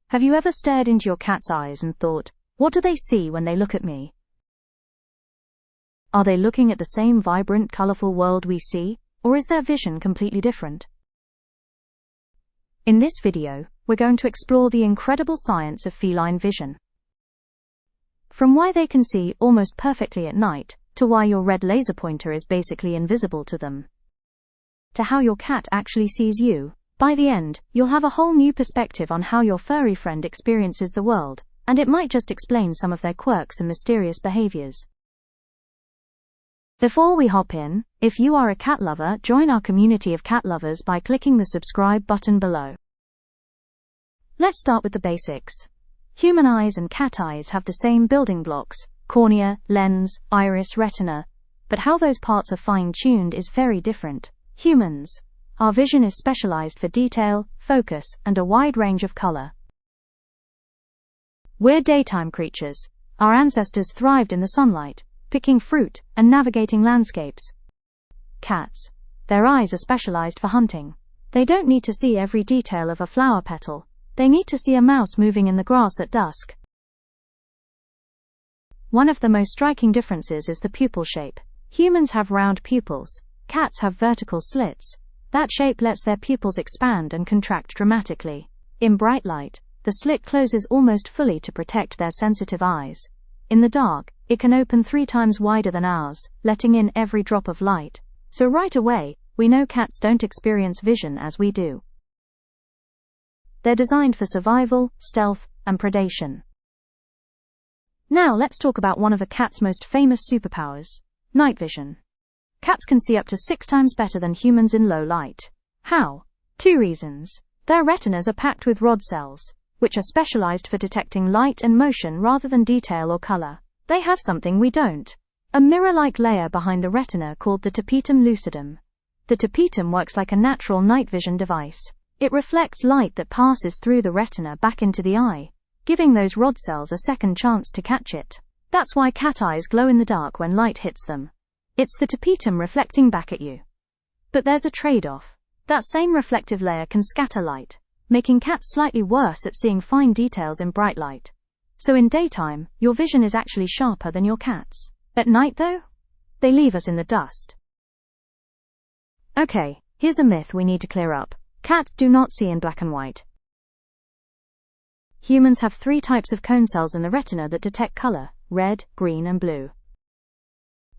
Have you ever stared into your cat's eyes and thought, what do they see when they look at me? Are they looking at the same vibrant, colorful world we see, or is their vision completely different? In this video, we're going to explore the incredible science of feline vision. From why they can see almost perfectly at night, to why your red laser pointer is basically invisible to them, to how your cat actually sees you. By the end, you'll have a whole new perspective on how your furry friend experiences the world, and it might just explain some of their quirks and mysterious behaviors. Before we hop in, if you are a cat lover, join our community of cat lovers by clicking the subscribe button below. Let's start with the basics. Human eyes and cat eyes have the same building blocks: cornea, lens, iris, retina, but how those parts are fine-tuned is very different. Humans, our vision is specialized for detail, focus, and a wide range of color. We're daytime creatures. Our ancestors thrived in the sunlight, picking fruit and navigating landscapes. Cats, their eyes are specialized for hunting. They don't need to see every detail of a flower petal. They need to see a mouse moving in the grass at dusk. One of the most striking differences is the pupil shape. Humans have round pupils. Cats have vertical slits. That shape lets their pupils expand and contract dramatically. In bright light, the slit closes almost fully to protect their sensitive eyes. In the dark, it can open 3 times wider than ours, letting in every drop of light. So right away, we know cats don't experience vision as we do. They're designed for survival, stealth, and predation. Now let's talk about one of a cat's most famous superpowers: night vision. Cats can see up to 6 times better than humans in low light. How? 2 reasons. Their retinas are packed with rod cells, which are specialized for detecting light and motion rather than detail or color. They have something we don't: a mirror-like layer behind the retina called the tapetum lucidum. The tapetum works like a natural night vision device. It reflects light that passes through the retina back into the eye, giving those rod cells a second chance to catch it. That's why cat eyes glow in the dark when light hits them. It's the tapetum reflecting back at you. But there's a trade-off. That same reflective layer can scatter light, making cats slightly worse at seeing fine details in bright light. So in daytime, your vision is actually sharper than your cat's. At night though, they leave us in the dust. Okay, here's a myth we need to clear up. Cats do not see in black and white. Humans have 3 types of cone cells in the retina that detect color: red, green, and blue.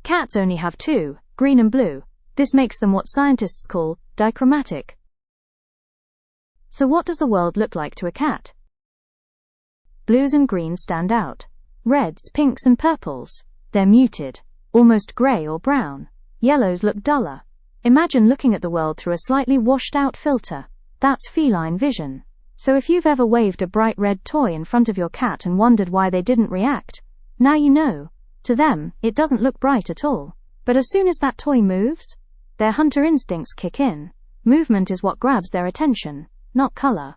Cats only have 2, green and blue. This makes them what scientists call dichromatic. So what does the world look like to a cat? Blues and greens stand out. Reds, pinks, and purples, they're muted, almost gray or brown. Yellows look duller. Imagine looking at the world through a slightly washed-out filter. That's feline vision. So if you've ever waved a bright red toy in front of your cat and wondered why they didn't react, now you know. To them, it doesn't look bright at all. But as soon as that toy moves, their hunter instincts kick in. Movement is what grabs their attention, not color.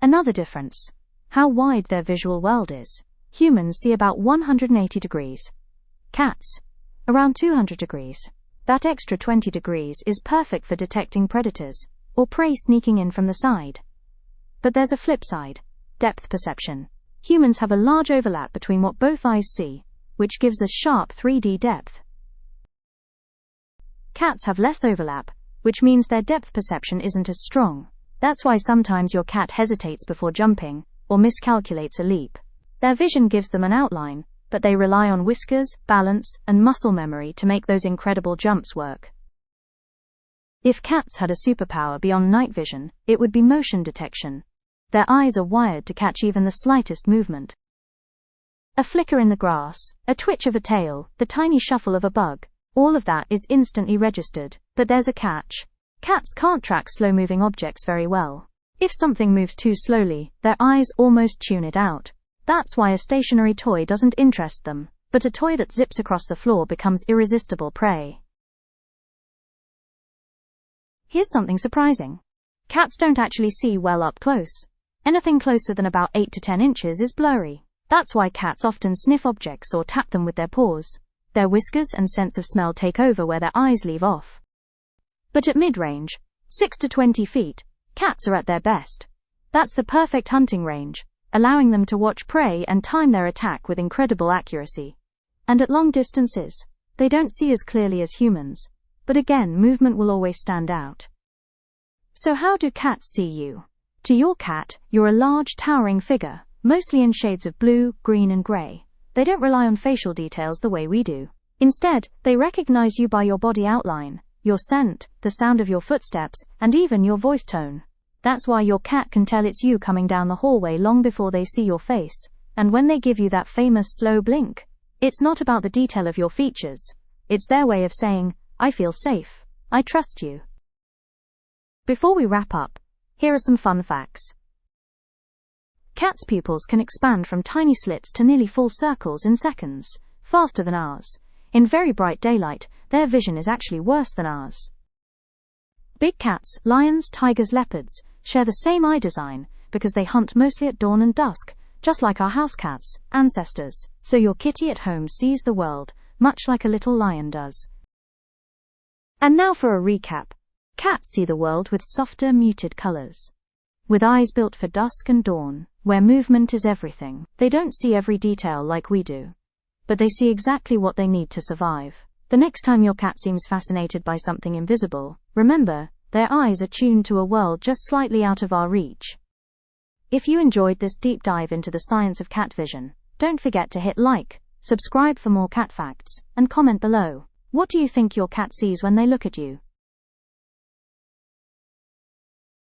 Another difference: how wide their visual world is. Humans see about 180 degrees. Cats, around 200 degrees. That extra 20 degrees is perfect for detecting predators, or prey sneaking in from the side. But there's a flip side: depth perception. Humans have a large overlap between what both eyes see, which gives us sharp 3D depth. Cats have less overlap, which means their depth perception isn't as strong. That's why sometimes your cat hesitates before jumping, or miscalculates a leap. Their vision gives them an outline, but they rely on whiskers, balance, and muscle memory to make those incredible jumps work. If cats had a superpower beyond night vision, it would be motion detection. Their eyes are wired to catch even the slightest movement. A flicker in the grass, a twitch of a tail, the tiny shuffle of a bug, all of that is instantly registered. But there's a catch. Cats can't track slow-moving objects very well. If something moves too slowly, their eyes almost tune it out. That's why a stationary toy doesn't interest them, but a toy that zips across the floor becomes irresistible prey. Here's something surprising. Cats don't actually see well up close. Anything closer than about 8 to 10 inches is blurry. That's why cats often sniff objects or tap them with their paws. Their whiskers and sense of smell take over where their eyes leave off. But at mid-range, 6 to 20 feet, cats are at their best. That's the perfect hunting range, allowing them to watch prey and time their attack with incredible accuracy. And at long distances, they don't see as clearly as humans, but again, movement will always stand out. So how do cats see you? To your cat, you're a large, towering figure, mostly in shades of blue, green, and gray. They don't rely on facial details the way we do. Instead, they recognize you by your body outline, your scent, the sound of your footsteps, and even your voice tone. That's why your cat can tell it's you coming down the hallway long before they see your face, and when they give you that famous slow blink, it's not about the detail of your features. It's their way of saying, I feel safe, I trust you. Before we wrap up, here are some fun facts. Cats' pupils can expand from tiny slits to nearly full circles in seconds, faster than ours. In very bright daylight, their vision is actually worse than ours. Big cats, lions, tigers, leopards, share the same eye design because they hunt mostly at dawn and dusk, just like our house cats, ancestors. So your kitty at home sees the world, much like a little lion does. And now for a recap. Cats see the world with softer, muted colors. With eyes built for dusk and dawn, where movement is everything, they don't see every detail like we do. But they see exactly what they need to survive. The next time your cat seems fascinated by something invisible, remember, their eyes are tuned to a world just slightly out of our reach. If you enjoyed this deep dive into the science of cat vision, don't forget to hit like, subscribe for more cat facts, and comment below. What do you think your cat sees when they look at you?